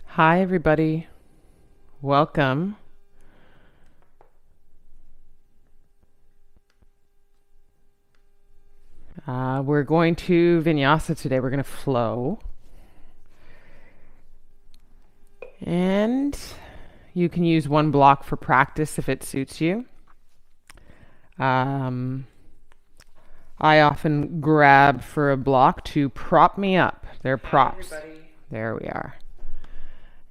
Hi, everybody. Welcome. We're going to vinyasa today. We're going to flow. And you can use one block for practice if it suits you. Um, I often grab for a block to prop me up. They're props. Hi, everybody. There we are.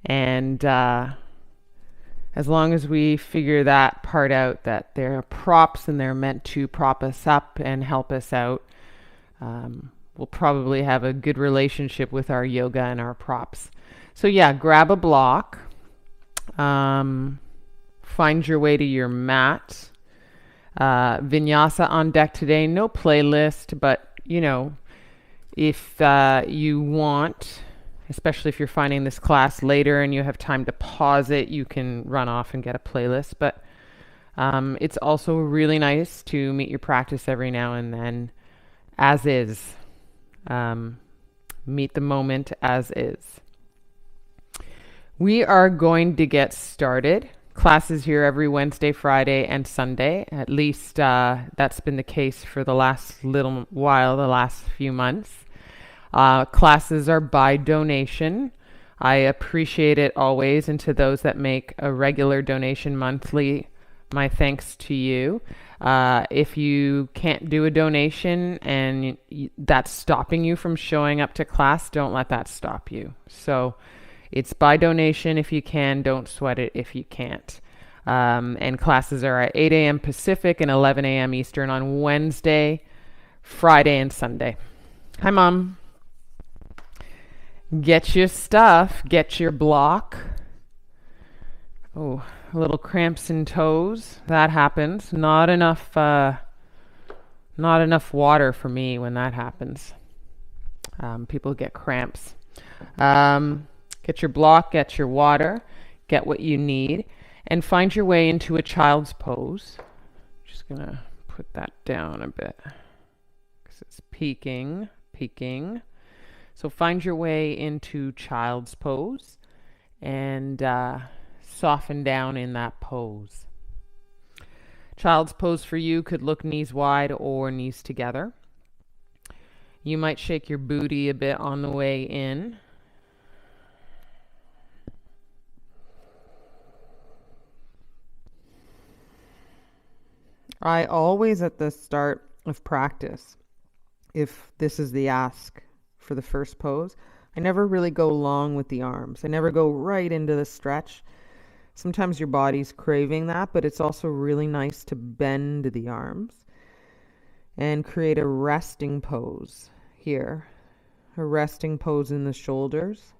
And as long as we figure that part out, that they're props and they're meant to prop us up and help us out, we'll probably have a good relationship with our yoga and our props. So yeah, grab a block. Find your way to your mat. Vinyasa on deck today. No playlist, but if you want, especially if you're finding this class later and you have time to pause it, you can run off and get a playlist. But it's also really nice to meet your practice every now and then, as is. Meet the moment as is. We are going to get started. Classes here every Wednesday, Friday, and Sunday. At least that's been the case for the last little while, the last few months. Classes are by donation. I appreciate it always, and to those that make a regular donation monthly, my thanks to you. If you can't do a donation and that's stopping you from showing up to class, don't let that stop you. So it's by donation if you can. Don't sweat it if you can't. And classes are at 8 a.m. Pacific and 11 a.m. Eastern on Wednesday, Friday, and Sunday. Hi, Mom. Get your stuff. Get your block. Oh, a little cramps in toes. That happens. Not enough water for me when that happens. People get cramps. Get your block, get your water, get what you need, and find your way into a child's pose. Just gonna put that down a bit because it's peaking. So find your way into child's pose and soften down in that pose. Child's pose for you could look knees wide or knees together. You might shake your booty a bit on the way in. I always, at the start of practice, if this is the ask for the first pose, I never really go long with the arms. I never go right into the stretch. Sometimes your body's craving that, but it's also really nice to bend the arms and create a resting pose here. A resting pose in the shoulders.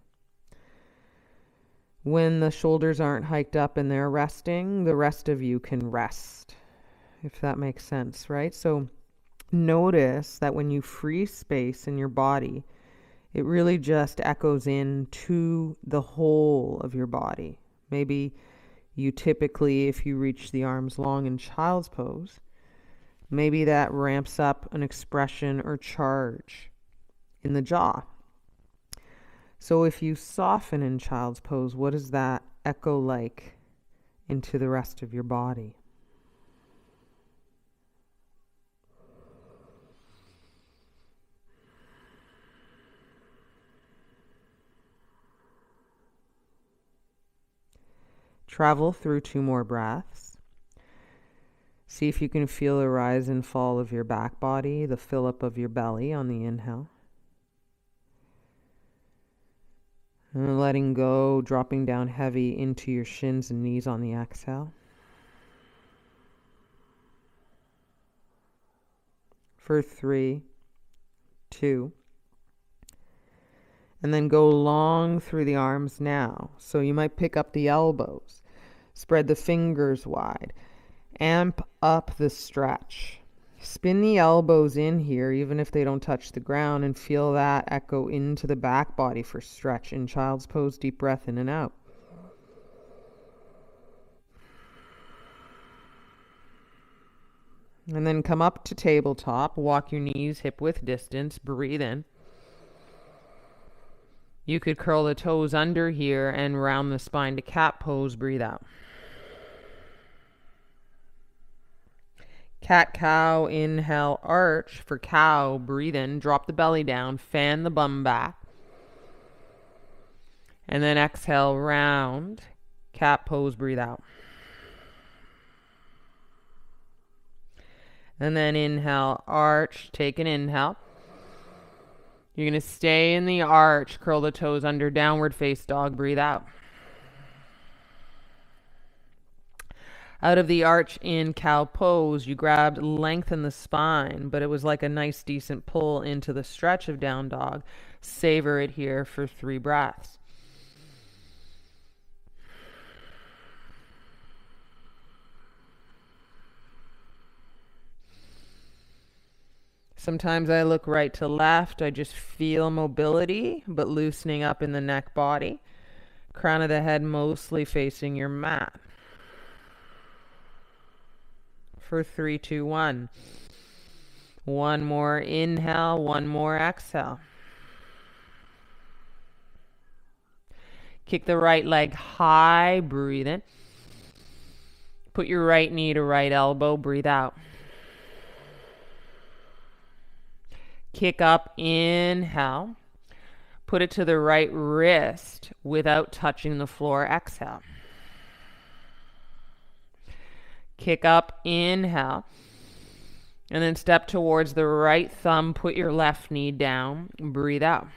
When the shoulders aren't hiked up and they're resting, the rest of you can rest, if that makes sense, right? So notice that when you free space in your body, it really just echoes into the whole of your body. Maybe you typically, if you reach the arms long in child's pose, maybe that ramps up an expression or charge in the jaw. So if you soften in child's pose, what does that echo like into the rest of your body? Travel through 2 more breaths. See if you can feel the rise and fall of your back body, the fill up of your belly on the inhale. And letting go, dropping down heavy into your shins and knees on the exhale. For 3, 2. And then go long through the arms now. So you might pick up the elbows, spread the fingers wide, amp up the stretch. Spin the elbows in here, even if they don't touch the ground, and feel that echo into the back body for stretch. In child's pose, deep breath in and out. And then come up to tabletop, walk your knees hip width distance, breathe in. You could curl the toes under here and round the spine to cat pose. Breathe out. Cat cow, inhale, arch for cow. Breathe in, drop the belly down, fan the bum back. And then exhale, round, cat pose, breathe out. And then inhale, arch, take an inhale. You're going to stay in the arch, curl the toes under, downward face dog, breathe out. Out of the arch in cow pose, you grabbed lengthen the spine, but it was like a nice decent pull into the stretch of down dog. Savor it here for 3 breaths. Sometimes I look right to left. I just feel mobility, but loosening up in the neck body. Crown of the head mostly facing your mat. For 3, 2, 1. One more inhale, one more exhale. Kick the right leg high, breathe in. Put your right knee to right elbow, breathe out. Kick up, inhale. Put it to the right wrist without touching the floor, exhale. Kick up, inhale. And then step towards the right thumb, put your left knee down, breathe out.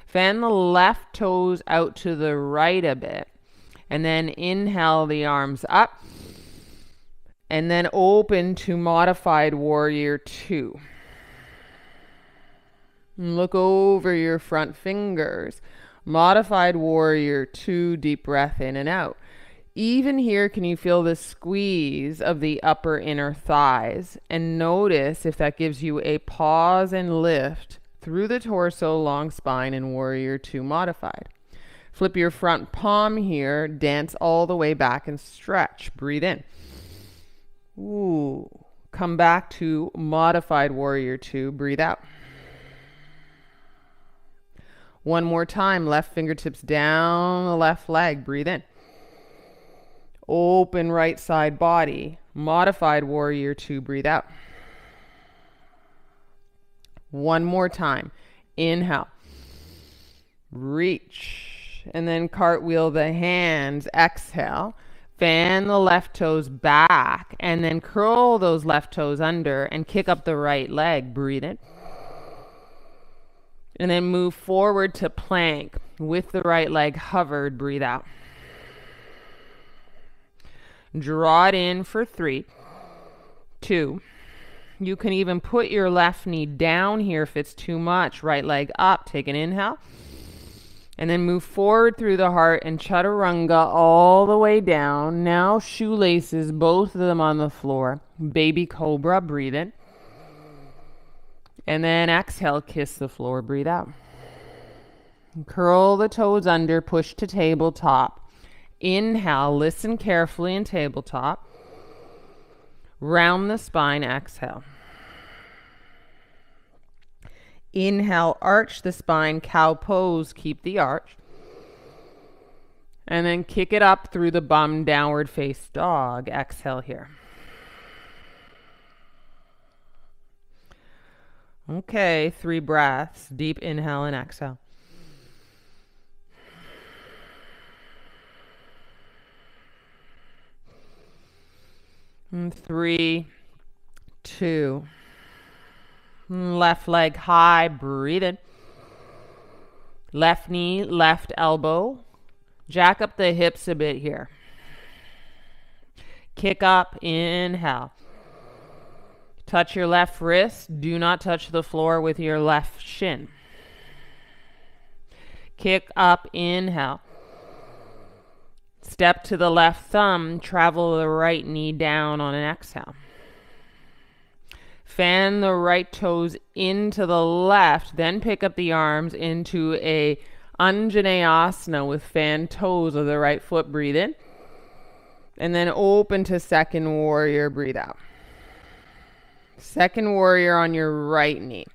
Fan the left toes out to the right a bit. And then inhale the arms up. And then open to modified warrior 2. Look over your front fingers. Modified warrior 2, deep breath in and out. Even here, can you feel the squeeze of the upper inner thighs? And notice if that gives you a pause and lift through the torso, long spine, and warrior 2 modified. Flip your front palm here, dance all the way back and stretch. Breathe in. Ooh. Come back to modified warrior 2. Breathe out. One more time. Left fingertips down the left leg. Breathe in. Open right side body. Modified warrior 2. Breathe out. One more time. Inhale. Reach. And then cartwheel the hands. Exhale. Fan the left toes back. And then curl those left toes under and kick up the right leg. Breathe in. And then move forward to plank with the right leg hovered. Breathe out. Draw it in for 3, 2. You can even put your left knee down here if it's too much. Right leg up. Take an inhale. And then move forward through the heart and chaturanga all the way down. Now shoelaces, both of them on the floor. Baby cobra. Breathe in. And then exhale, kiss the floor. Breathe out. Curl the toes under, push to tabletop. Inhale, listen carefully in tabletop. Round the spine, exhale. Inhale, arch the spine, cow pose, keep the arch. And then kick it up through the bum, downward face dog. Exhale here. Okay, 3 breaths. Deep inhale and exhale. And 3, 2. Left leg high, breathe in. Left knee, left elbow. Jack up the hips a bit here. Kick up, inhale. Touch your left wrist. Do not touch the floor with your left shin. Kick up, inhale. Step to the left thumb. Travel the right knee down on an exhale. Fan the right toes into the left. Then pick up the arms into a Anjaneyasana with fan toes of the right foot. Breathe in. And then open to second warrior. Breathe out. Second warrior on your right knee.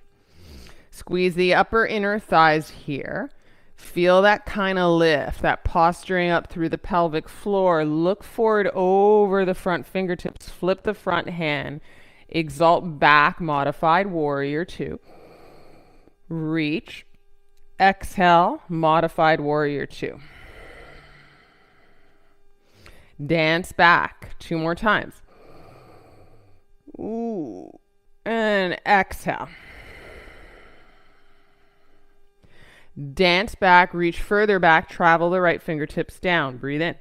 Squeeze the upper inner thighs here. Feel that kind of lift, that posturing up through the pelvic floor. Look forward over the front fingertips. Flip the front hand. Exalt back, modified warrior two. Reach. Exhale, modified warrior two. Dance back 2 more times. Ooh. And exhale. Dance back, reach further back, travel the right fingertips down. Breathe in.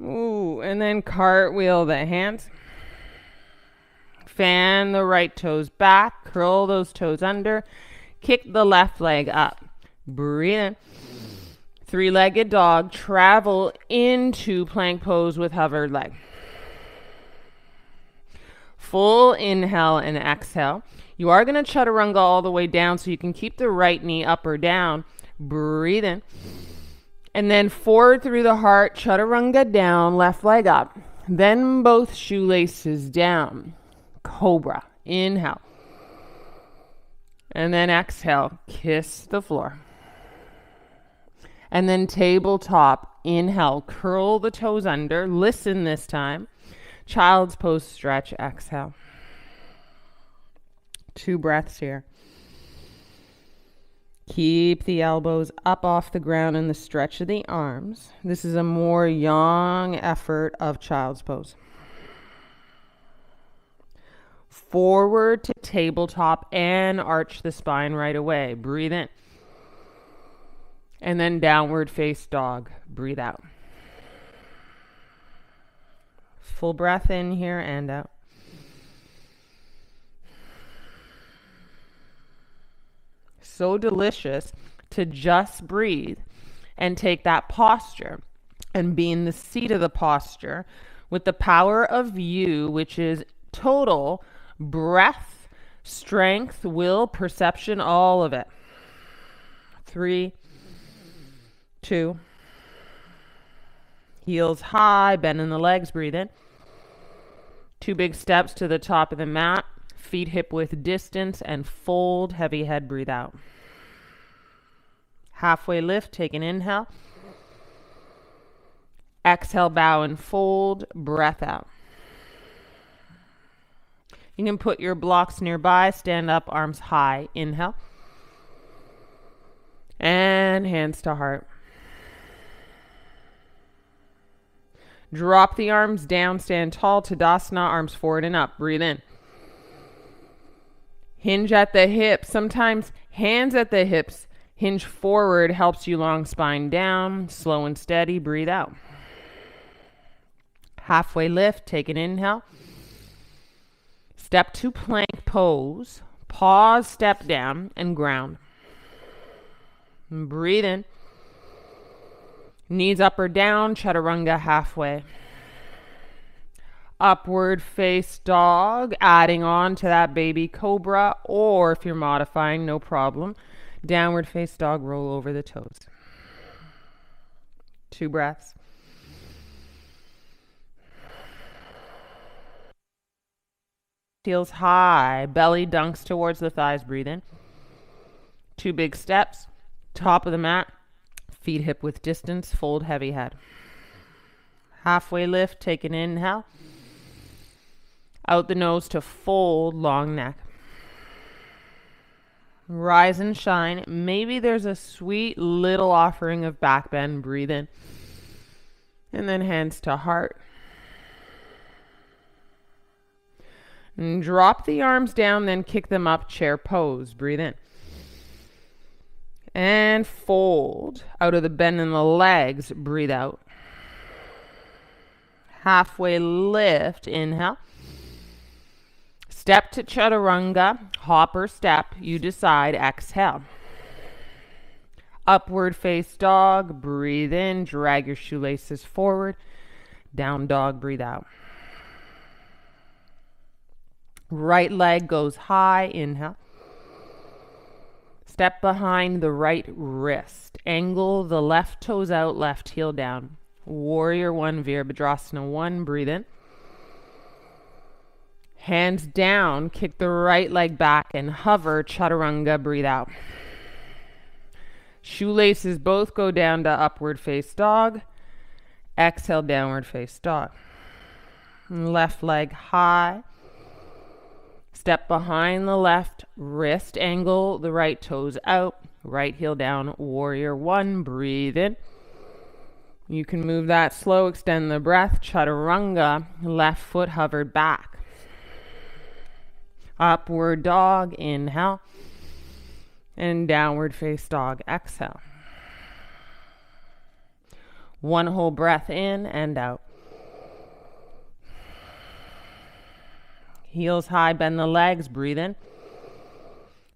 Ooh, and then cartwheel the hands. Fan the right toes back, curl those toes under, kick the left leg up. Breathe in. 3-legged dog, travel into plank pose with hovered leg. Full inhale and exhale. You are going to chaturanga all the way down so you can keep the right knee up or down. Breathe in. And then forward through the heart, chaturanga down, left leg up. Then both shoelaces down. Cobra. Inhale. And then exhale. Kiss the floor. And then tabletop. Inhale. Curl the toes under. Listen this time. Child's pose stretch. Exhale. 2 breaths here. Keep the elbows up off the ground and the stretch of the arms. This is a more yang effort of child's pose. Forward to tabletop and arch the spine right away. Breathe in. And then downward face dog. Breathe out. Full breath in here and out. So delicious to just breathe and take that posture and be in the seat of the posture with the power of you, which is total breath, strength, will, perception, all of it. 3, 2. Heels high, bend in the legs, breathe in. 2 big steps to the top of the mat. Feet hip width distance and fold, heavy head, breathe out. Halfway lift, take an inhale. Exhale, bow and fold, breath out. You can put your blocks nearby, stand up, arms high, inhale. And hands to heart. Drop the arms down, stand tall, Tadasana, arms forward and up, breathe in. Hinge at the hips. Sometimes hands at the hips. Hinge forward helps you long spine down. Slow and steady. Breathe out. Halfway lift. Take an inhale. Step to plank pose. Pause, step down, and ground. And breathe in. Knees up or down. Chaturanga halfway. Upward face dog, adding on to that baby cobra, or if you're modifying, no problem. Downward face dog, roll over the toes. 2 breaths. Heels high, belly dunks towards the thighs, breathe in. 2 big steps, top of the mat, feet hip width distance, fold heavy head. Halfway lift, take an inhale. Out the nose to fold, long neck. Rise and shine. Maybe there's a sweet little offering of back bend. Breathe in. And then hands to heart. And drop the arms down, then kick them up, chair pose. Breathe in. And fold. Out of the bend in the legs, breathe out. Halfway lift, inhale. Step to chaturanga, hop or step, you decide, exhale. Upward face dog, breathe in, drag your shoelaces forward. Down dog, breathe out. Right leg goes high, inhale. Step behind the right wrist. Angle the left toes out, left heel down. Warrior 1, Virabhadrasana 1, breathe in. Hands down, kick the right leg back and hover, chaturanga, breathe out. Shoelaces both go down to upward face dog. Exhale, downward face dog. Left leg high. Step behind the left wrist, angle the right toes out. Right heel down, warrior one, breathe in. You can move that slow, extend the breath, chaturanga, left foot hovered back. Upward dog, inhale. And downward face dog, exhale. One whole breath in and out. Heels high, bend the legs, breathe in.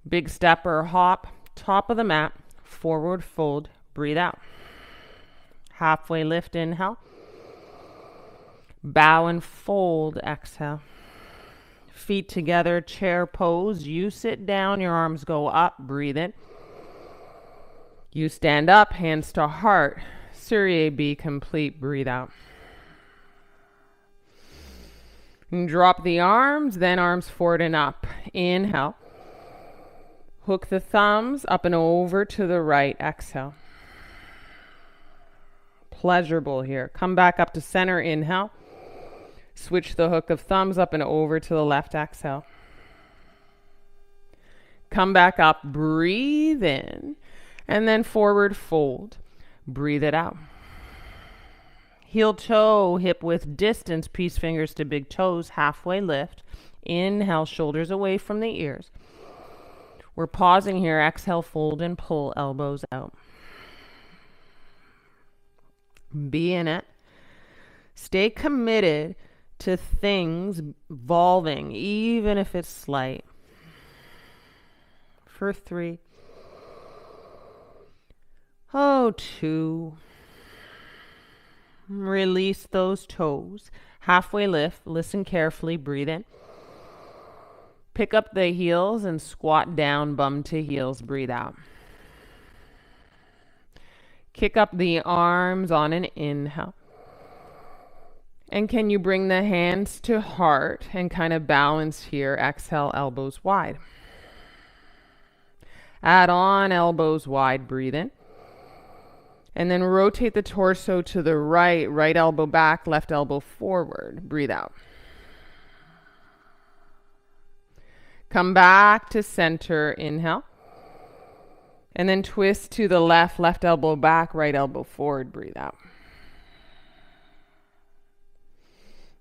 Big step or hop, top of the mat, forward fold, breathe out. Halfway lift, inhale. Bow and fold, exhale. Feet together, chair pose. You sit down, your arms go up, breathe in. You stand up, hands to heart. Surya B complete, breathe out. And drop the arms, then arms forward and up. Inhale. Hook the thumbs up and over to the right, exhale. Pleasurable here. Come back up to center, inhale. Switch the hook of thumbs up and over to the left, exhale. Come back up, breathe in, and then forward fold. Breathe it out. Heel toe, hip width distance, peace fingers to big toes, halfway lift. Inhale, shoulders away from the ears. We're pausing here. Exhale, fold and pull, elbows out. Be in it. Stay committed to things evolving, even if it's slight. For 3. 2. Release those toes. Halfway lift. Listen carefully. Breathe in. Pick up the heels and squat down, bum to heels. Breathe out. Kick up the arms on an inhale. And can you bring the hands to heart and kind of balance here? Exhale, elbows wide. Add on, elbows wide, breathe in. And then rotate the torso to the right, right elbow back, left elbow forward. Breathe out. Come back to center, inhale. And then twist to the left, left elbow back, right elbow forward, breathe out.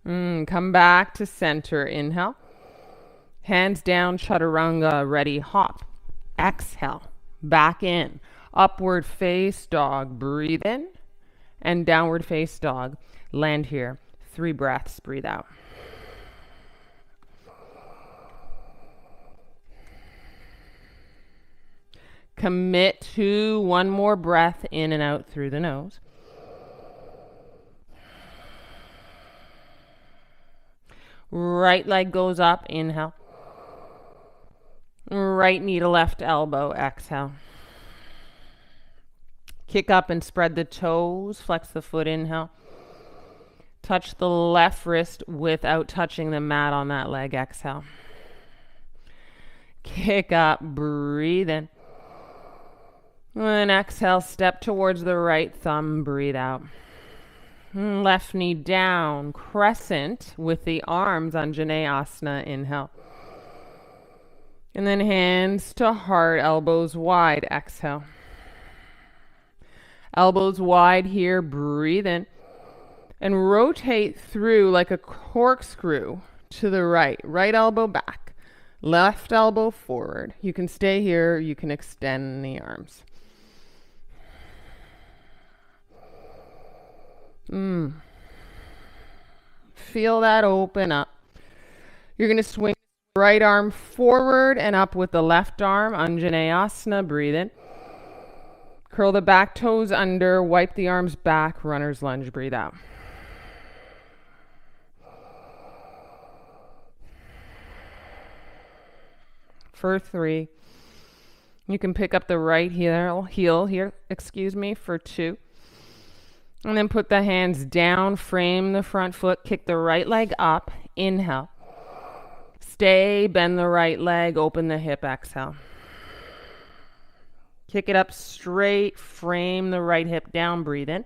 Come back to center, inhale. Hands down, chaturanga, ready, hop. Exhale, back in. Upward face dog, breathe in. And downward face dog, land here. 3 breaths, breathe out. Commit to one more breath in and out through the nose. Right leg goes up, inhale. Right knee to left elbow, exhale. Kick up and spread the toes, flex the foot, inhale. Touch the left wrist without touching the mat on that leg, exhale. Kick up, breathe in. And exhale, step towards the right thumb, breathe out. Left knee down, crescent with the arms, Anjaneyasana, inhale. And then hands to heart, elbows wide, exhale. Elbows wide here, breathe in. And rotate through like a corkscrew to the right. Right elbow back, left elbow forward. You can stay here, you can extend the arms. Feel that open up. You're going to swing right arm forward and up with the left arm, Anjaneyasana, breathe in. Curl the back toes under, wipe the arms back, runner's lunge, breathe out. For 3. You can pick up the right heel here, for 2. And then put the hands down, frame the front foot, kick the right leg up, inhale. Stay, bend the right leg, open the hip, exhale. Kick it up straight, frame the right hip down, breathe in.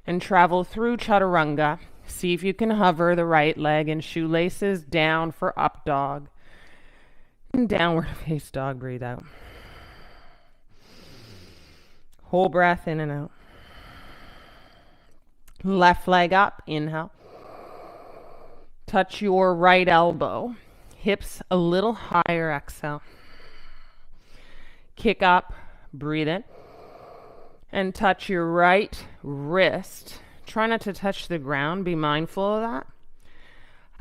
And travel through chaturanga. See if you can hover the right leg and shoelaces down for up dog. And downward face dog, breathe out. Whole breath in and out. Left leg up, inhale. Touch your right elbow. Hips a little higher, exhale. Kick up, breathe in. And touch your right wrist. Try not to touch the ground, be mindful of that.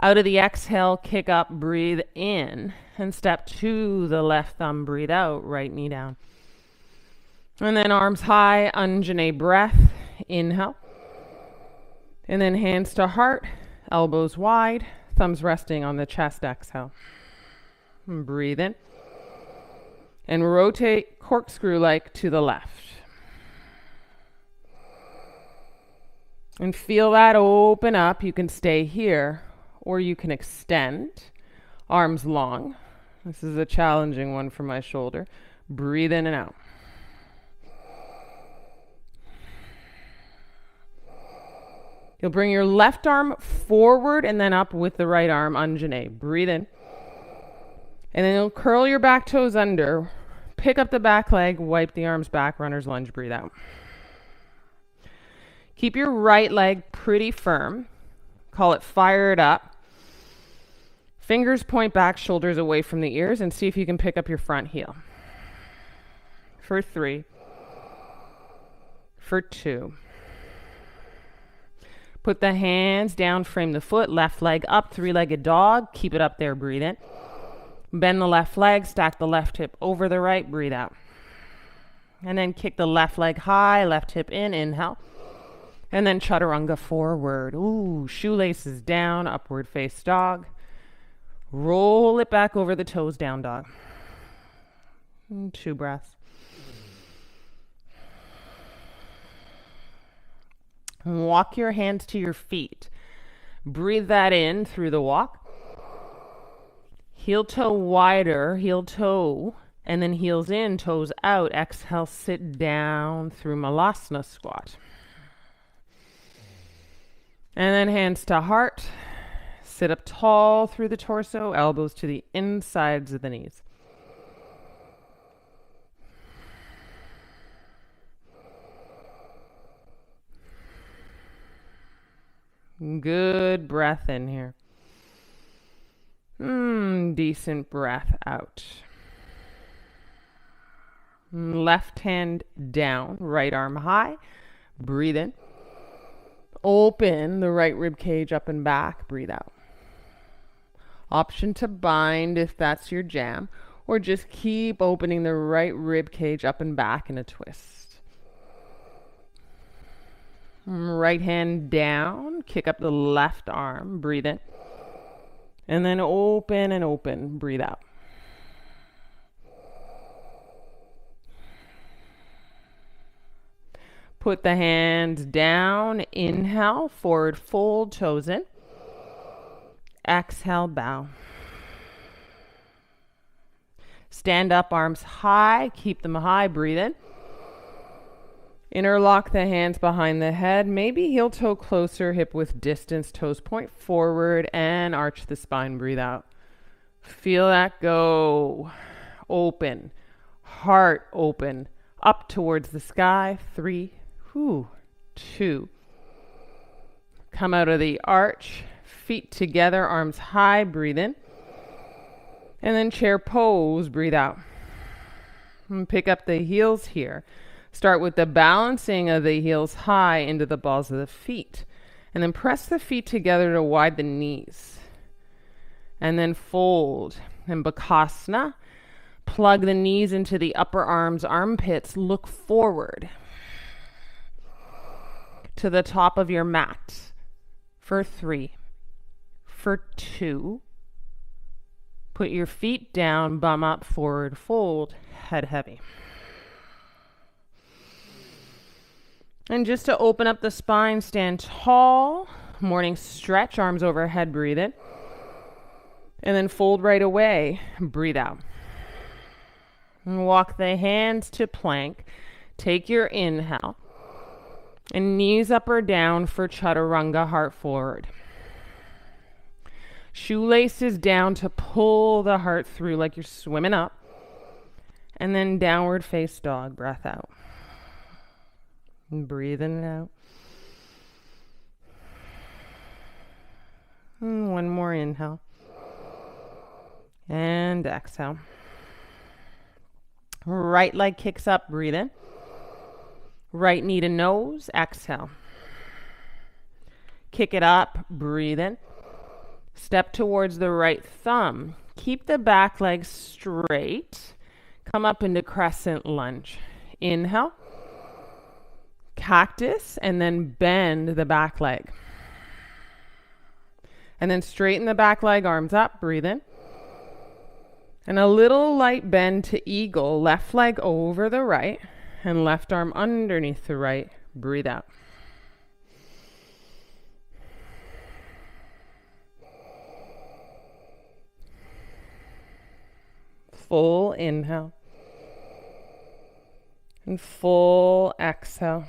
Out of the exhale, kick up, breathe in. And step to the left thumb, breathe out, right knee down. And then arms high, Anjane breath, inhale. And then hands to heart, elbows wide, thumbs resting on the chest, exhale. And breathe in. And rotate corkscrew-like to the left. And feel that open up. You can stay here or you can extend. Arms long. This is a challenging one for my shoulder. Breathe in and out. You'll bring your left arm forward and then up with the right arm, Anjane. Breathe in. And then you'll curl your back toes under. Pick up the back leg, wipe the arms back, runner's lunge, breathe out. Keep your right leg pretty firm. Call it fire it up. Fingers point back, shoulders away from the ears, and see if you can pick up your front heel. For 3. For 2. Put the hands down, frame the foot, left leg up, three-legged dog. Keep it up there, breathe in. Bend the left leg, stack the left hip over the right, breathe out. And then kick the left leg high, left hip in, inhale. And then chaturanga forward. Ooh, shoelaces down, upward face dog. Roll it back over the toes, down dog. 2 breaths. Walk your hands to your feet. Breathe that in through the walk. Heel toe wider, heel toe, and then heels in, toes out. Exhale, sit down through Malasana squat. And then hands to heart. Sit up tall through the torso, elbows to the insides of the knees. Good breath in here. Decent breath out. Left hand down, right arm high. Breathe in. Open the right rib cage up and back. Breathe out. Option to bind if that's your jam, or just keep opening the right rib cage up and back in a twist. Right hand down, kick up the left arm, breathe in. And then open and open, breathe out. Put the hands down, inhale, forward fold, toes in. Exhale, bow. Stand up, arms high, keep them high, breathe in. Interlock the hands behind the head, maybe heel toe closer, hip width distance, toes point forward, and arch the spine, breathe out. Feel that go. Open, heart open, up towards the sky. 3, 2. Come out of the arch, feet together, arms high, breathe in. And then chair pose, breathe out. And pick up the heels here. Start with the balancing of the heels high into the balls of the feet. And then press the feet together to widen the knees. And then fold. And Bakasana. Plug the knees into the upper arms, armpits. Look forward to the top of your mat. For 3. For 2. Put your feet down, bum up, forward fold, head heavy. And just to open up the spine, stand tall, morning stretch, arms overhead, breathe in. And then fold right away. Breathe out. And walk the hands to plank. Take your inhale. And knees up or down for chaturanga, heart forward. Shoelaces down to pull the heart through like you're swimming up. And then downward face dog, breath out. And breathe in and out. And one more inhale. And exhale. Right leg kicks up, breathe in. Right knee to nose, exhale. Kick it up, breathe in. Step towards the right thumb. Keep the back leg straight. Come up into crescent lunge. Inhale. Cactus, and then bend the back leg. And then straighten the back leg, arms up, breathe in. And a little light bend to eagle, left leg over the right, and left arm underneath the right, breathe out. Full inhale. And full exhale.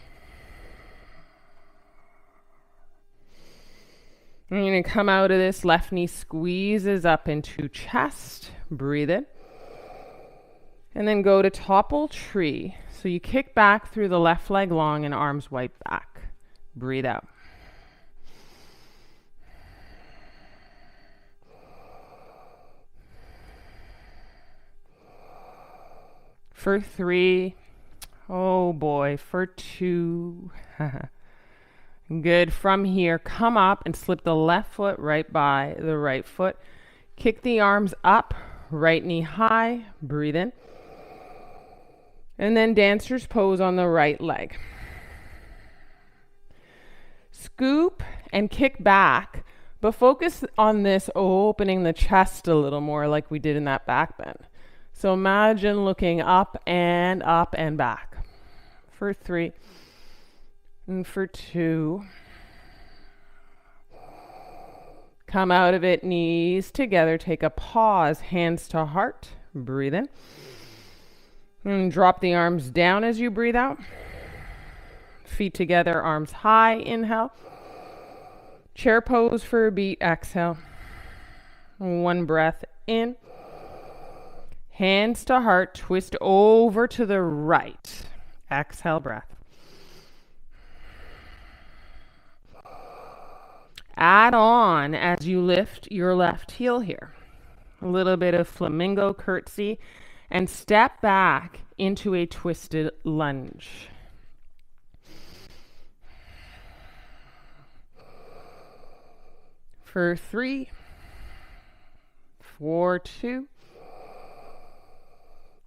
And you're going to come out of this, left knee squeezes up into chest, breathe in. And then go to topple tree. So you kick back through the left leg long and arms wide back. Breathe out. For 3. Oh boy, for 2. Good. From here, come up and slip the left foot right by the right foot. Kick the arms up, right knee high, breathe in. And then dancer's pose on the right leg. Scoop and kick back, but focus on this opening the chest a little more like we did in that back bend. So imagine looking up and back. For 3. And for 2. Come out of it, knees together. Take a pause, hands to heart. Breathe in. And drop the arms down as you breathe out. Feet together, arms high. Inhale. Chair pose for a beat. Exhale. One breath in. Hands to heart. Twist over to the right. Exhale, breath. Add on as you lift your left heel here. A little bit of flamingo curtsy and step back into a twisted lunge. For 3, for 2.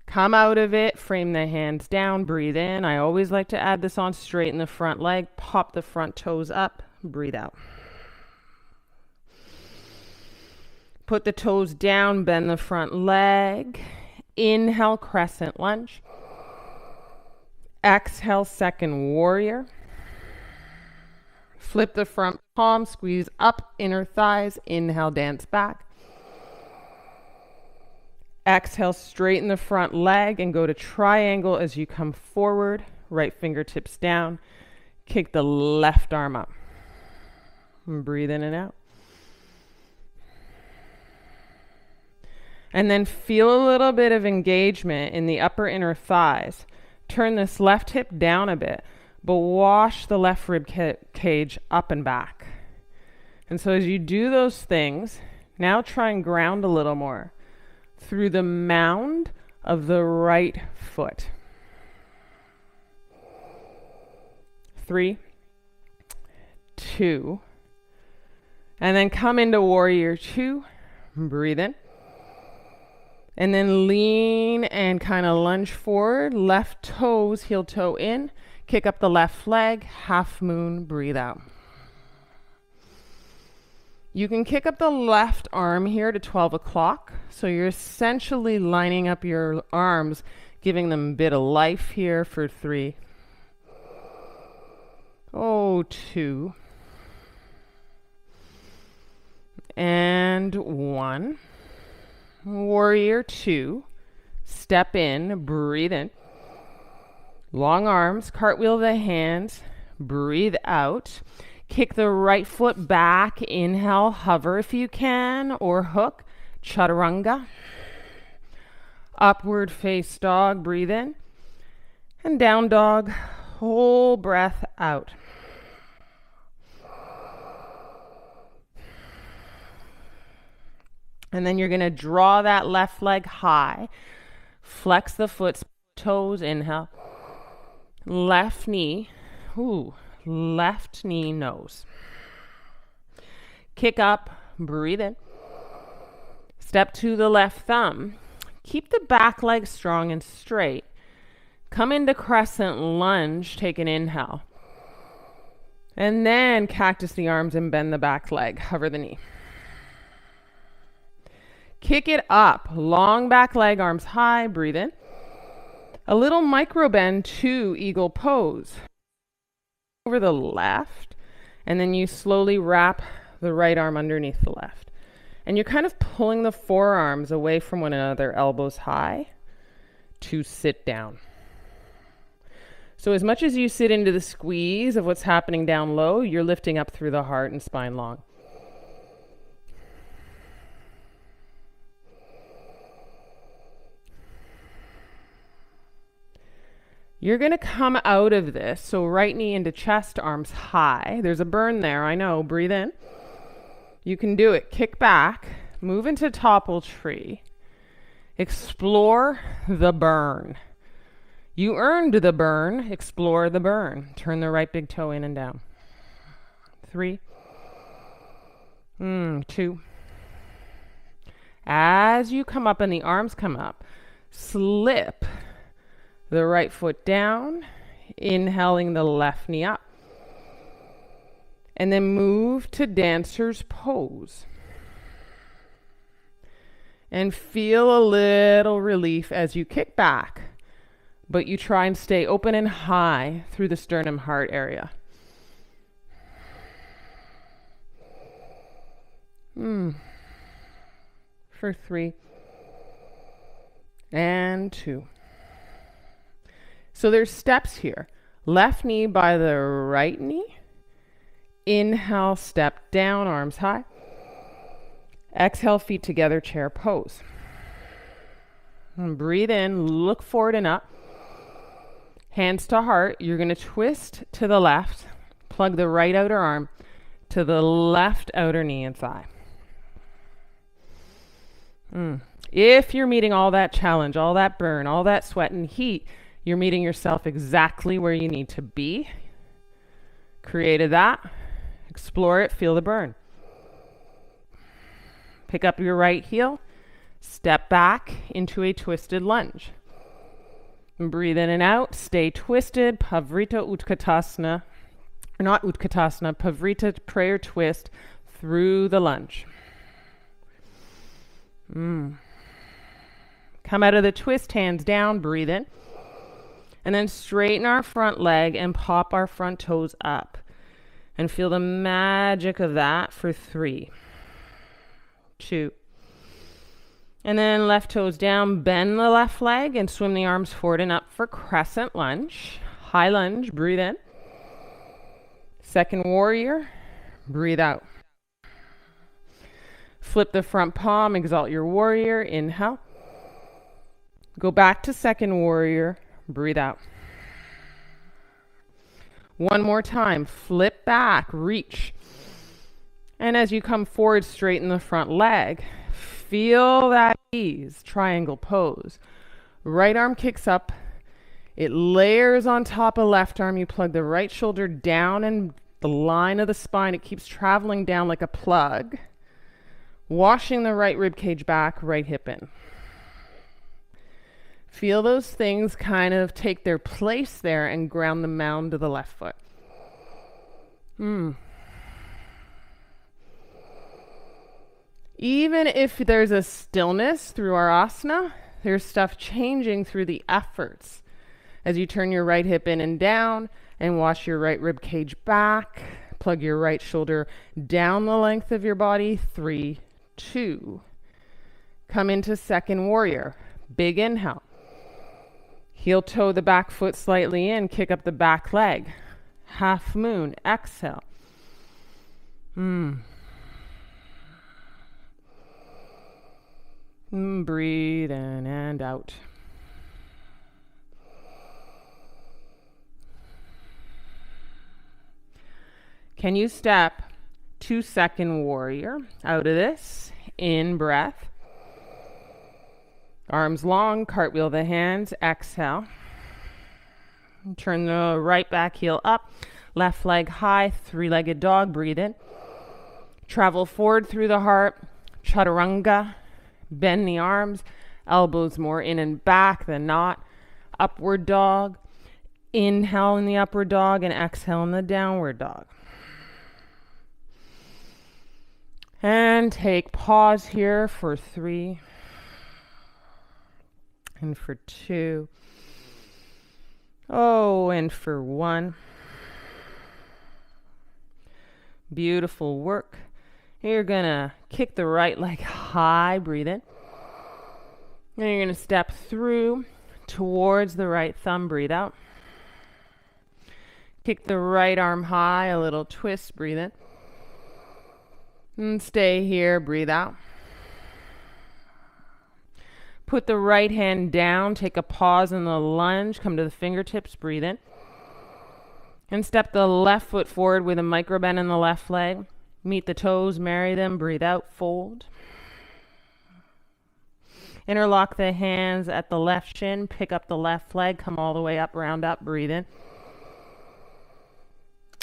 Come out of it, frame the hands down, breathe in. I always like to add this on, straighten the front leg, pop the front toes up, breathe out. Put the toes down, bend the front leg. Inhale, crescent lunge. Exhale, second warrior. Flip the front palm, squeeze up inner thighs. Inhale, dance back. Exhale, straighten the front leg and go to triangle as you come forward. Right fingertips down. Kick the left arm up. And breathe in and out. And then feel a little bit of engagement in the upper inner thighs. Turn this left hip down a bit, but wash the left rib cage up and back. And so as you do those things, now try and ground a little more through the mound of the right foot. 3, 2, and then come into warrior 2. Breathe in. And then lean and kind of lunge forward. Left toes, heel toe in. Kick up the left leg. Half moon, breathe out. You can kick up the left arm here to 12 o'clock. So you're essentially lining up your arms, giving them a bit of life here for 3. 2. And 1. Warrior 2. Step in, breathe in. Long arms, cartwheel the hands, breathe out. Kick the right foot back, inhale, hover if you can, or hook, chaturanga. Upward face dog, breathe in. And down dog, whole breath out. And then you're going to draw that left leg high. Flex the foot, toes, inhale. Left knee, left knee, nose. Kick up, breathe in. Step to the left thumb. Keep the back leg strong and straight. Come into crescent lunge, take an inhale. And then cactus the arms and bend the back leg, hover the knee. Kick it up, long back leg, arms high, breathe in. A little micro bend to eagle pose. Over the left, and then you slowly wrap the right arm underneath the left. And you're kind of pulling the forearms away from one another, elbows high, to sit down. So as much as you sit into the squeeze of what's happening down low, you're lifting up through the heart and spine long. You're going to come out of this, so right knee into chest, arms high. There's a burn there, I know. Breathe in. You can do it. Kick back, move into topple tree. Explore the burn. You earned the burn. Explore the burn. Turn the right big toe in and down. 3, 2. As you come up and the arms come up, slip the right foot down, inhaling the left knee up. And then move to dancer's pose. And feel a little relief as you kick back, but you try and stay open and high through the sternum heart area. For 3 and 2. So there's steps here. Left knee by the right knee. Inhale, step down, arms high. Exhale, feet together, chair pose. And breathe in, look forward and up. Hands to heart. You're going to twist to the left. Plug the right outer arm to the left outer knee and thigh. If you're meeting all that challenge, all that burn, all that sweat and heat, you're meeting yourself exactly where you need to be. Created that. Explore it, feel the burn. Pick up your right heel. Step back into a twisted lunge. And breathe in and out. Stay twisted. Pavrita Utkatasana. Not Utkatasana. Pavrita prayer twist through the lunge. Come out of the twist, hands down. Breathe in. And then straighten our front leg and pop our front toes up. And feel the magic of that for 3, 2. And then left toes down, bend the left leg and swim the arms forward and up for crescent lunge. High lunge, breathe in. Second warrior, breathe out. Flip the front palm, exalt your warrior, inhale. Go back to second warrior, breathe out. One more time, flip back, reach. And as you come forward, straighten the front leg. Feel that ease, triangle pose. Right arm kicks up. It layers on top of left arm. You plug the right shoulder down and the line of the spine. It keeps traveling down like a plug. Washing the right rib cage back, right hip in. Feel those things kind of take their place there and ground the mound to the left foot. Even if there's a stillness through our asana, there's stuff changing through the efforts. As you turn your right hip in and down and wash your right rib cage back, plug your right shoulder down the length of your body. 3, 2. Come into second warrior. Big inhale. Heel toe the back foot slightly in, kick up the back leg. Half moon, exhale. Breathe in and out. Can you step to second warrior out of this? In breath. Arms long, cartwheel the hands, exhale. Turn the right back heel up, left leg high, three-legged dog, breathe in. Travel forward through the heart, chaturanga, bend the arms, elbows more in and back than not. Upward dog, inhale in the upward dog and exhale in the downward dog. And take pause here for 3 and for 2. Oh, and for 1. Beautiful work. You're gonna kick the right leg high, breathe in. And you're gonna step through towards the right thumb, breathe out. Kick the right arm high, a little twist, breathe in. And stay here, breathe out. Put the right hand down, take a pause in the lunge, come to the fingertips, breathe in. And step the left foot forward with a micro bend in the left leg. Meet the toes, marry them, breathe out, fold. Interlock the hands at the left shin, pick up the left leg, come all the way up, round up, breathe in.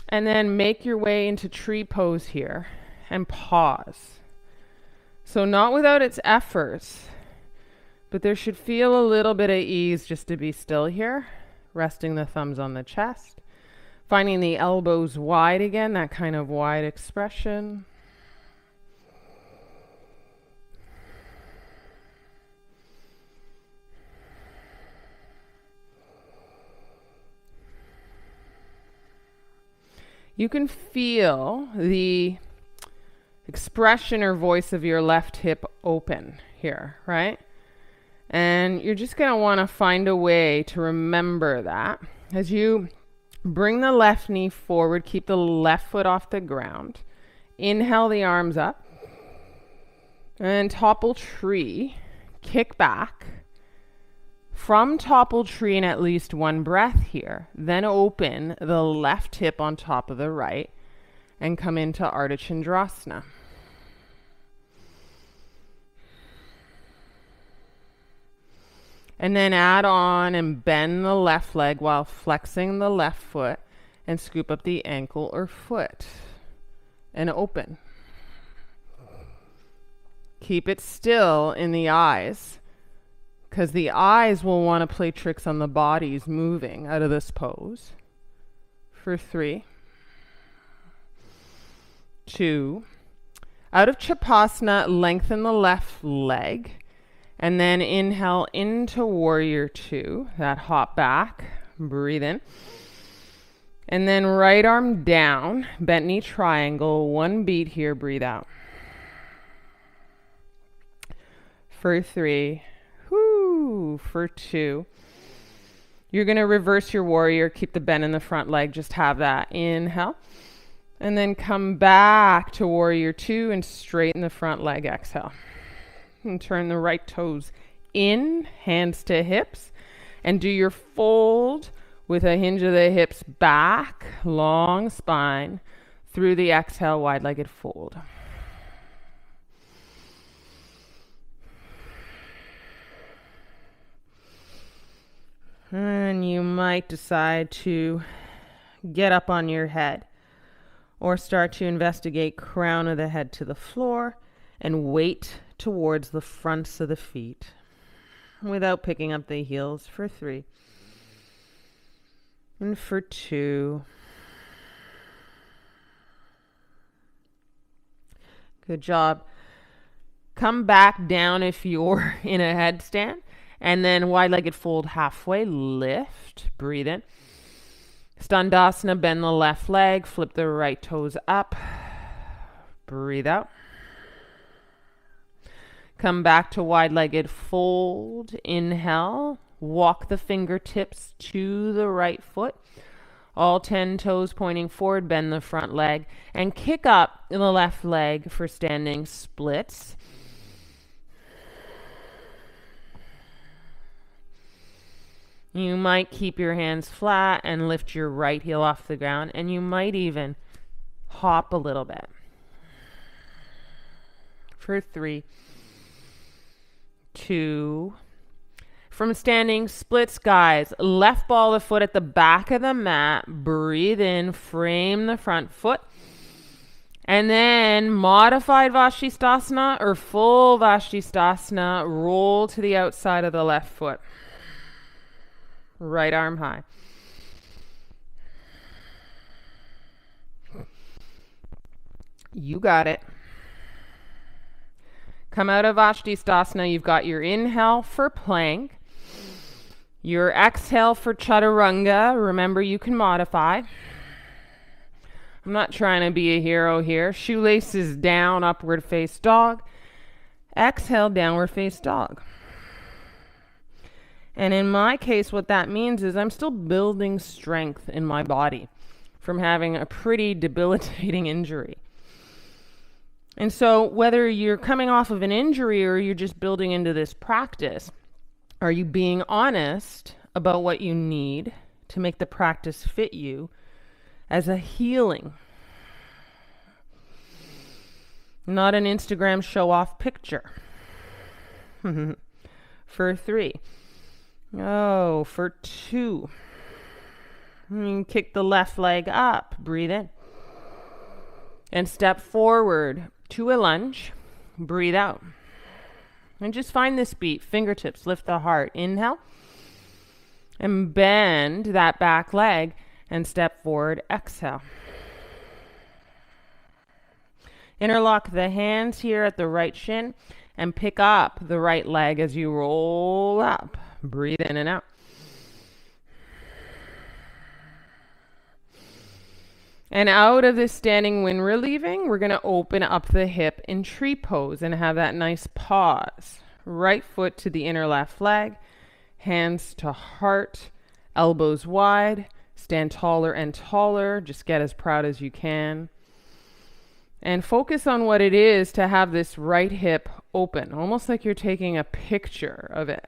And then make your way into tree pose here and pause. So not without its efforts, but there should feel a little bit of ease just to be still here, resting the thumbs on the chest, finding the elbows wide again, that kind of wide expression. You can feel the expression or voice of your left hip open here, right? And you're just going to want to find a way to remember that. As you bring the left knee forward, keep the left foot off the ground. Inhale the arms up. And topple tree, kick back. From topple tree in at least 1 breath here. Then open the left hip on top of the right and come into Ardha Chandrasana. And then add on and bend the left leg while flexing the left foot and scoop up the ankle or foot and open. Keep it still in the eyes, because the eyes will want to play tricks on the bodies moving out of this pose. For 3, 2. Out of Chapasana, lengthen the left leg. And then inhale into warrior 2. That hop back. Breathe in. And then right arm down. Bent knee triangle. 1 beat here. Breathe out. For 3. Whoo. For 2. You're going to reverse your warrior. Keep the bend in the front leg. Just have that. Inhale. And then come back to warrior 2 and straighten the front leg. Exhale. And turn the right toes in, hands to hips, and do your fold with a hinge of the hips back, long spine, through the exhale, wide-legged fold. And you might decide to get up on your head or start to investigate crown of the head to the floor and weight towards the fronts of the feet without picking up the heels. For 3. And for 2. Good job. Come back down if you're in a headstand, and then wide-legged fold halfway, lift, breathe in. Standasana, bend the left leg, flip the right toes up, breathe out. Come back to wide-legged fold. Inhale. Walk the fingertips to the right foot. All 10 toes pointing forward. Bend the front leg. And kick up the left leg for standing splits. You might keep your hands flat and lift your right heel off the ground. And you might even hop a little bit. For 3, 2. From standing splits, guys, left ball of the foot at the back of the mat. Breathe in, frame the front foot. And then modified Vashisthasana or full Vashisthasana, roll to the outside of the left foot. Right arm high. You got it. Come out of Vashisthasana. You've got your inhale for plank. Your exhale for chaturanga. Remember, you can modify. I'm not trying to be a hero here. Shoelaces down, upward face dog. Exhale, downward face dog. And in my case, what that means is I'm still building strength in my body from having a pretty debilitating injury. And so whether you're coming off of an injury or you're just building into this practice, are you being honest about what you need to make the practice fit you as a healing? Not an Instagram show-off picture. For 3. Oh, for 2. Kick the left leg up. Breathe in. And step forward to a lunge. Breathe out. And just find this beat. Fingertips lift the heart. Inhale. And bend that back leg and step forward. Exhale. Interlock the hands here at the right shin and pick up the right leg as you roll up. Breathe in and out. And out of this standing wind relieving, we're going to open up the hip in tree pose and have that nice pause. Right foot to the inner left leg, hands to heart, elbows wide, stand taller and taller, just get as proud as you can. And focus on what it is to have this right hip open, almost like you're taking a picture of it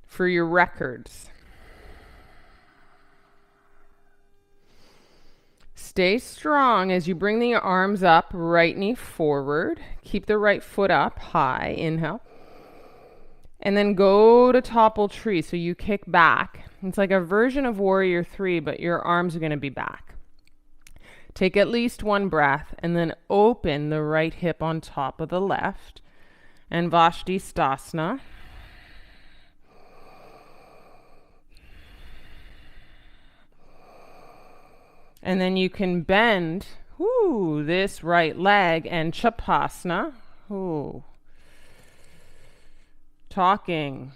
for your records. Stay strong as you bring the arms up, right knee forward. Keep the right foot up high, inhale. And then go to topple tree, so you kick back. It's like a version of Warrior 3, but your arms are going to be back. Take at least one breath and then open the right hip on top of the left. And Vashisthasana. And then you can bend this right leg and Chapasana. Talking,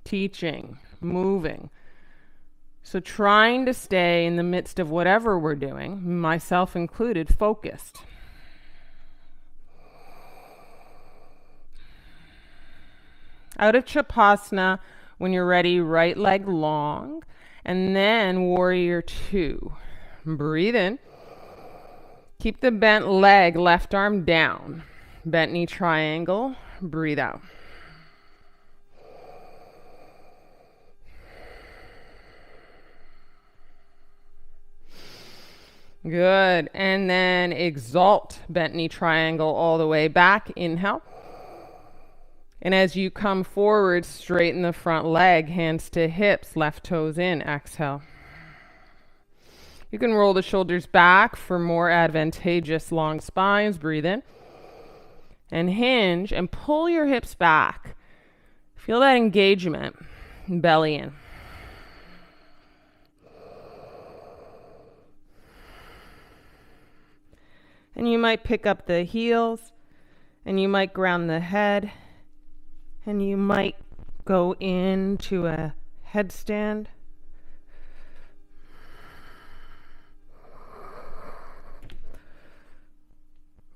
teaching, moving. So trying to stay in the midst of whatever we're doing, myself included, focused. Out of Chapasana, when you're ready, right leg long, and then Warrior 2. Breathe in. Keep the bent leg, left arm down. Bent knee triangle. Breathe out. Good. And then exalt, bent knee triangle all the way back. Inhale. And as you come forward, straighten the front leg, hands to hips, left toes in. Exhale. You can roll the shoulders back for more advantageous long spines. Breathe in. And hinge and pull your hips back. Feel that engagement. Belly in. And you might pick up the heels, and you might ground the head, and you might go into a headstand.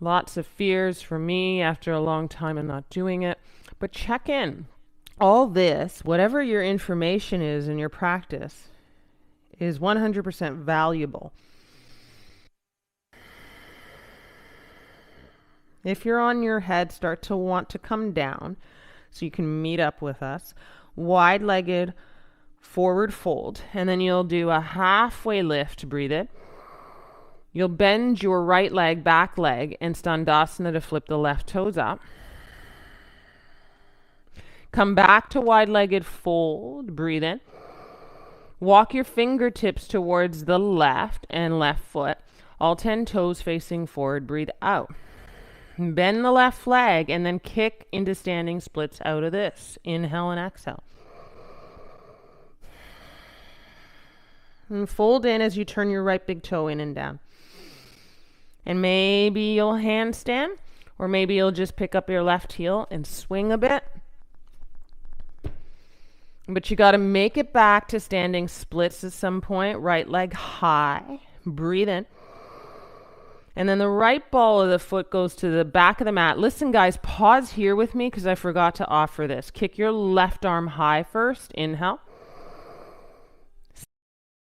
Lots of fears for me after a long time of not doing it. But check in. All this, whatever your information is in your practice, is 100% valuable. If you're on your head, start to want to come down so you can meet up with us. Wide-legged forward fold, and then you'll do a halfway lift. Breathe it. You'll bend your right leg, back leg, and Standasana to flip the left toes up. Come back to wide-legged fold. Breathe in. Walk your fingertips towards the left and left foot. All 10 toes facing forward. Breathe out. Bend the left leg and then kick into standing splits out of this. Inhale and exhale. And fold in as you turn your right big toe in and down. And maybe you'll handstand, or maybe you'll just pick up your left heel and swing a bit. But you got to make it back to standing splits at some point. Right leg high. Breathe in. And then the right ball of the foot goes to the back of the mat. Listen, guys, pause here with me because I forgot to offer this. Kick your left arm high first. Inhale.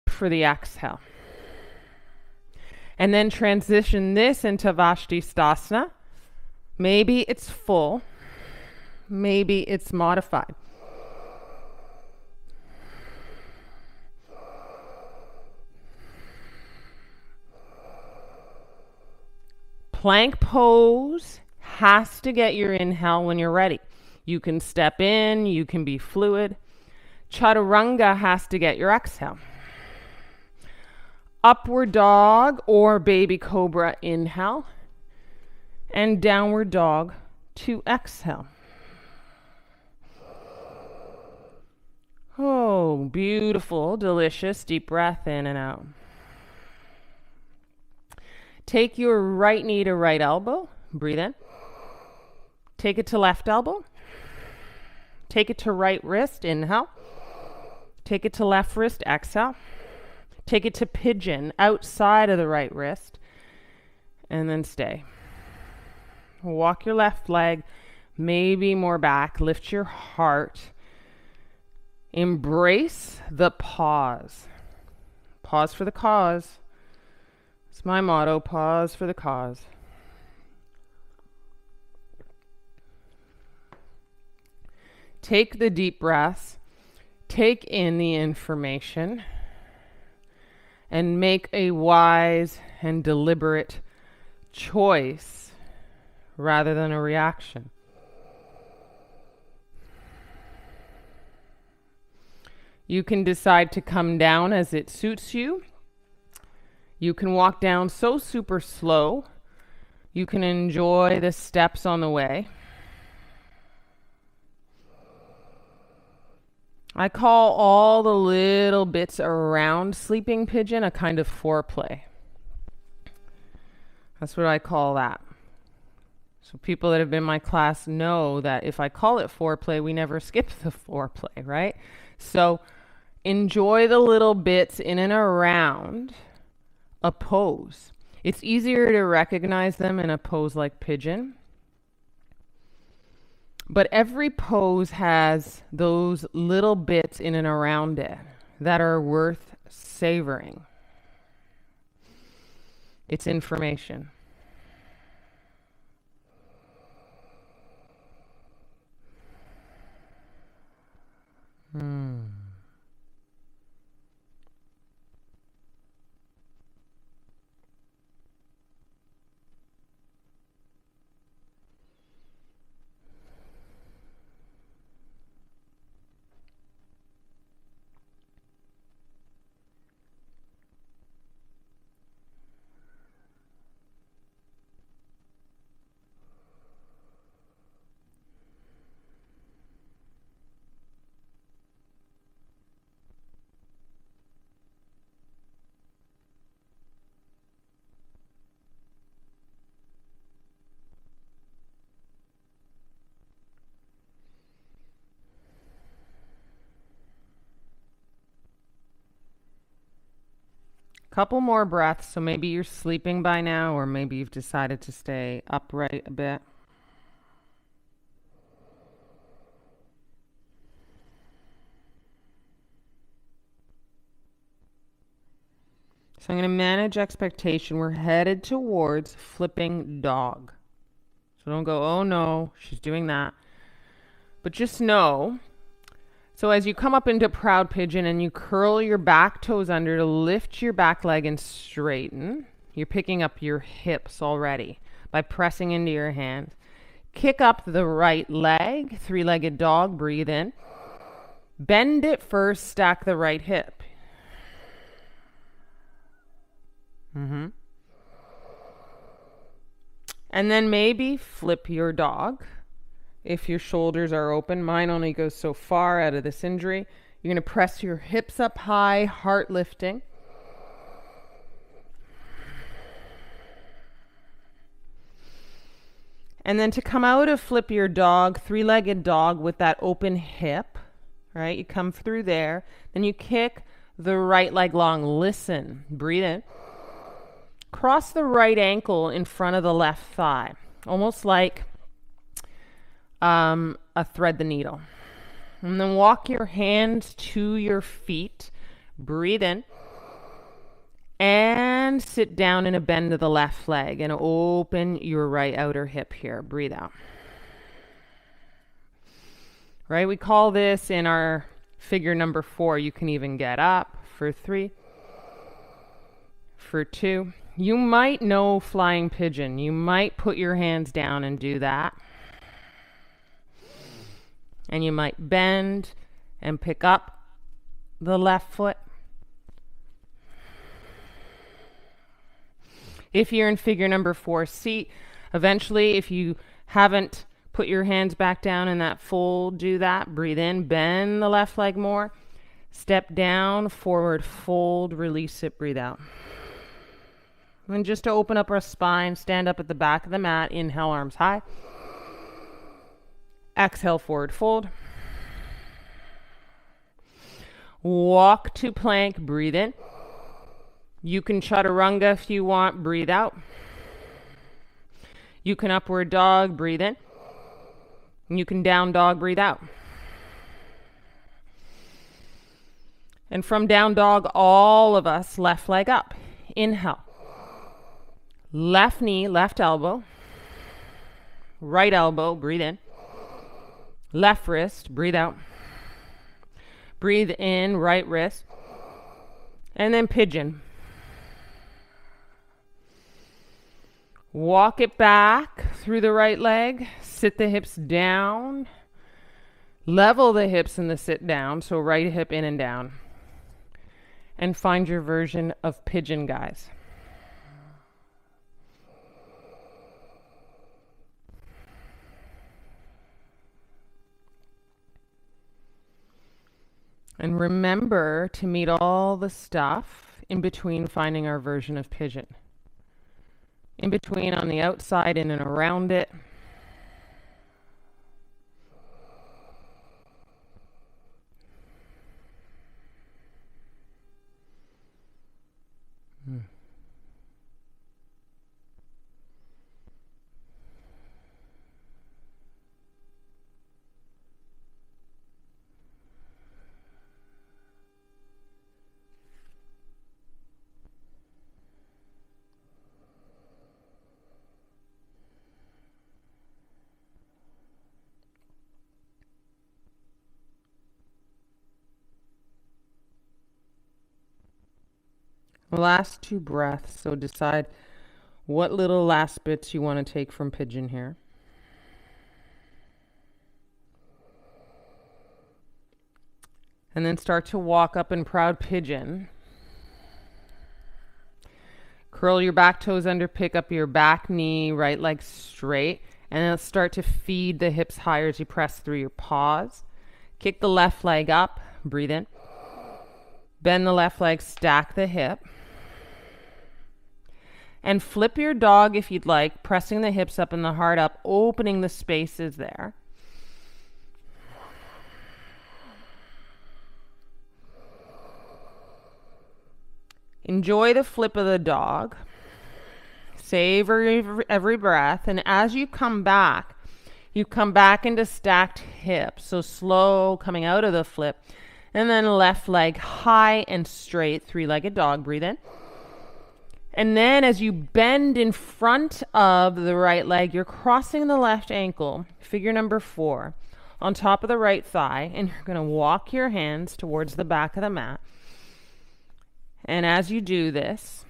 For the exhale. And then transition this into Vashisthasana. Maybe it's full. Maybe it's modified. Plank pose has to get your inhale when you're ready. You can step in, you can be fluid. Chaturanga has to get your exhale. Upward dog or baby cobra, inhale. And downward dog to exhale. Oh, beautiful, delicious. Deep breath in and out. Take your right knee to right elbow. Breathe in. Take it to left elbow. Take it to right wrist. Inhale. Take it to left wrist. Exhale. Take it to pigeon outside of the right wrist. And then stay. Walk your left leg, maybe more back. Lift your heart. Embrace the pause. Pause for the cause. It's my motto, pause for the cause. Take the deep breaths, take in the information, and make a wise and deliberate choice rather than a reaction. You can decide to come down as it suits you. You can walk down so super slow. You can enjoy the steps on the way. I call all the little bits around sleeping pigeon a kind of foreplay. That's what I call that. So people that have been in my class know that if I call it foreplay, we never skip the foreplay, right? So enjoy the little bits in and around a pose. It's easier to recognize them in a pose like pigeon. But every pose has those little bits in and around it that are worth savoring. It's information. Couple more breaths. So maybe you're sleeping by now, or maybe you've decided to stay upright a bit. So I'm going to manage expectation. We're headed towards flipping dog. So don't go, oh no, she's doing that. But just know, so as you come up into proud pigeon and you curl your back toes under to lift your back leg and straighten, you're picking up your hips already by pressing into your hands. Kick up the right leg, three-legged dog, breathe in. Bend it first, stack the right hip. And then maybe flip your dog if your shoulders are open. Mine only goes so far out of this injury. You're going to press your hips up high, heart lifting. And then to come out of flip your dog, three-legged dog with that open hip, right? You come through there. Then you kick the right leg long. Listen, breathe in. Cross the right ankle in front of the left thigh, almost like a thread the needle. And then walk your hands to your feet. Breathe in. And sit down in a bend of the left leg and open your right outer hip here. Breathe out. Right? We call this in our figure number 4. You can even get up for 3, for 2. You might know flying pigeon. You might put your hands down and do that. And you might bend and pick up the left foot. If you're in figure number 4, seat, eventually if you haven't put your hands back down in that fold, do that. Breathe in, bend the left leg more. Step down, forward, fold, release it, breathe out. And just to open up our spine, stand up at the back of the mat. Inhale, arms high. Exhale, forward fold. Walk to plank, breathe in. You can chaturanga if you want, breathe out. You can upward dog, breathe in. You can down dog, breathe out. And from down dog, all of us, left leg up. Inhale. Left knee, left elbow. Right elbow, breathe in. Left wrist, breathe out. Breathe in, right wrist. And then pigeon. Walk it back through the right leg. Sit the hips down. Level the hips in the sit down. So right hip in and down. And find your version of pigeon, guys. And remember to meet all the stuff in between finding our version of pigeon. In between, on the outside, in and around it. Last 2 breaths, so decide what little last bits you want to take from pigeon here. And then start to walk up in proud pigeon. Curl your back toes under, pick up your back knee, right leg straight, and then start to feed the hips higher as you press through your paws. Kick the left leg up, breathe in. Bend the left leg, stack the hip. And flip your dog if you'd like, pressing the hips up and the heart up, opening the spaces there. Enjoy the flip of the dog. Savor every breath. And as you come back into stacked hips. So slow coming out of the flip. And then left leg high and straight, three-legged dog. Breathe in. And then as you bend in front of the right leg, you're crossing the left ankle, figure number 4, on top of the right thigh. And you're going to walk your hands towards the back of the mat. And as you do this,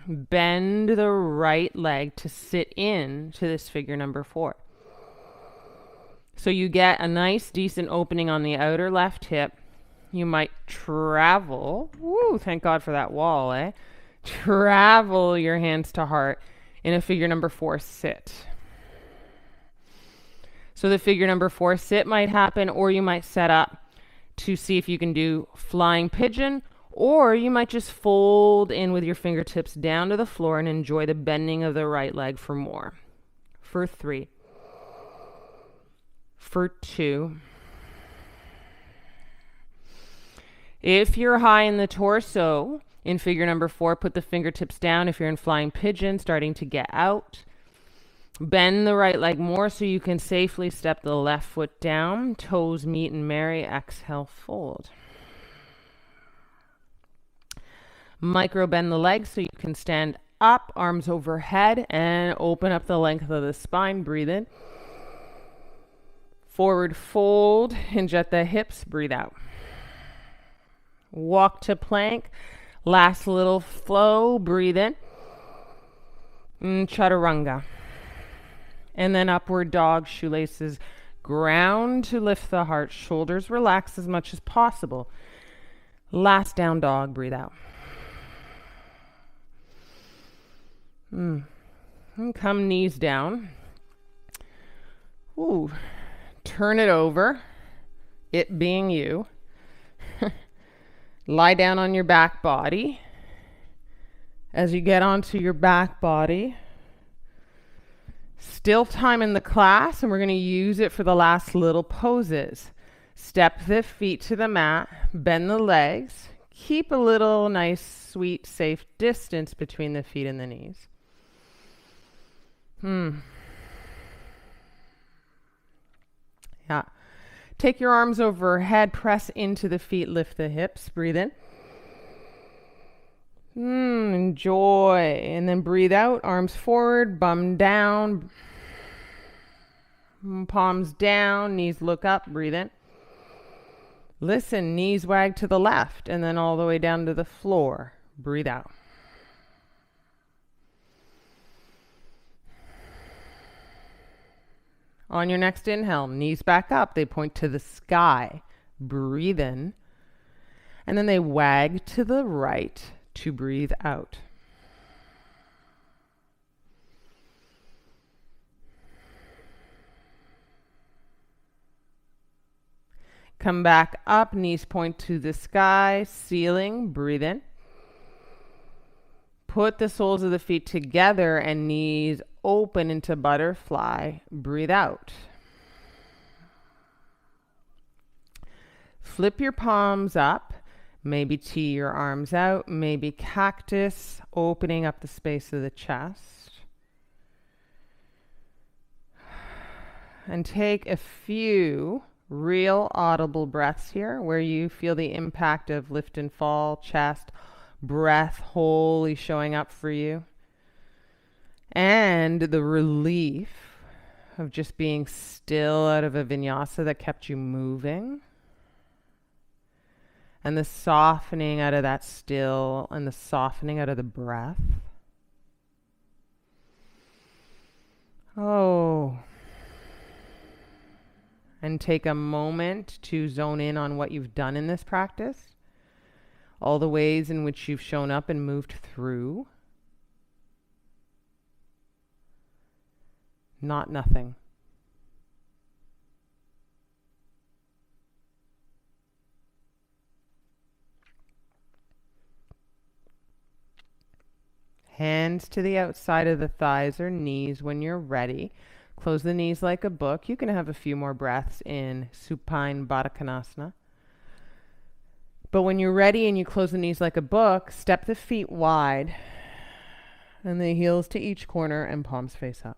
bend the right leg to sit in to this figure number 4. So you get a nice, decent opening on the outer left hip. You might travel. Woo, thank God for that wall, eh? Travel your hands to heart in a figure number 4 sit. So the figure number 4 sit might happen, or you might set up to see if you can do flying pigeon, or you might just fold in with your fingertips down to the floor and enjoy the bending of the right leg for more. For 3. For 2. If you're high in the torso, in figure number 4, put the fingertips down. If you're in flying pigeon, starting to get out. Bend the right leg more so you can safely step the left foot down. Toes meet and marry. Exhale, fold. Micro bend the legs so you can stand up, arms overhead, and open up the length of the spine. Breathe in. Forward fold, hinge at the hips, breathe out. Walk to plank. Last little flow, breathe in. Chaturanga. And then upward dog, shoelaces ground to lift the heart. Shoulders relax as much as possible. Last down dog, breathe out. And come knees down. Ooh. Turn it over, it being you. Lie down on your back body. As you get onto your back body, still time in the class, and we're going to use it for the last little poses. Step the feet to the mat, bend the legs, keep a little nice, sweet, safe distance between the feet and the knees. Yeah. Take your arms overhead, press into the feet, lift the hips, breathe in. Enjoy. And then breathe out, arms forward, bum down, palms down, knees look up, breathe in. Listen, knees wag to the left and then all the way down to the floor. Breathe out. On your next inhale, knees back up. They point to the sky. Breathe in. And then they wag to the right to breathe out. Come back up, knees point to the sky, ceiling, breathe in. Put the soles of the feet together and knees open into butterfly, breathe out. Flip your palms up, maybe tee your arms out, maybe cactus, opening up the space of the chest. And take a few real audible breaths here where you feel the impact of lift and fall, chest, breath wholly showing up for you. And the relief of just being still out of a vinyasa that kept you moving. And the softening out of that still and the softening out of the breath. Oh. And take a moment to zone in on what you've done in this practice. All the ways in which you've shown up and moved through. Not nothing. Hands to the outside of the thighs or knees when you're ready. Close the knees like a book. You can have a few more breaths in Supine Baddha Konasana. But when you're ready and you close the knees like a book, step the feet wide and the heels to each corner and palms face up.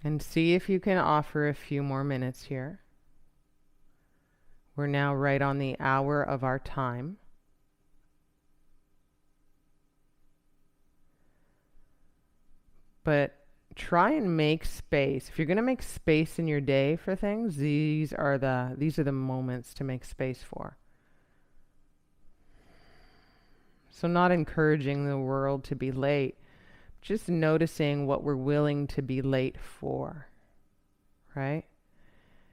And see if you can offer a few more minutes here. We're now right on the hour of our time. But try and make space. If you're going to make space in your day for things, these are the moments to make space for. So not encouraging the world to be late, just noticing what we're willing to be late for, right?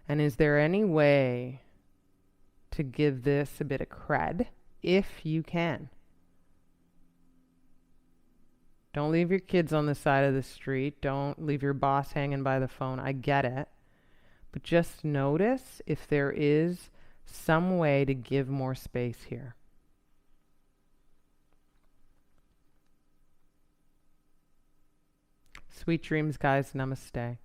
And is there any way to give this a bit of cred if you can? Don't leave your kids on the side of the street. Don't leave your boss hanging by the phone. I get it. But just notice if there is some way to give more space here. Sweet dreams, guys. Namaste.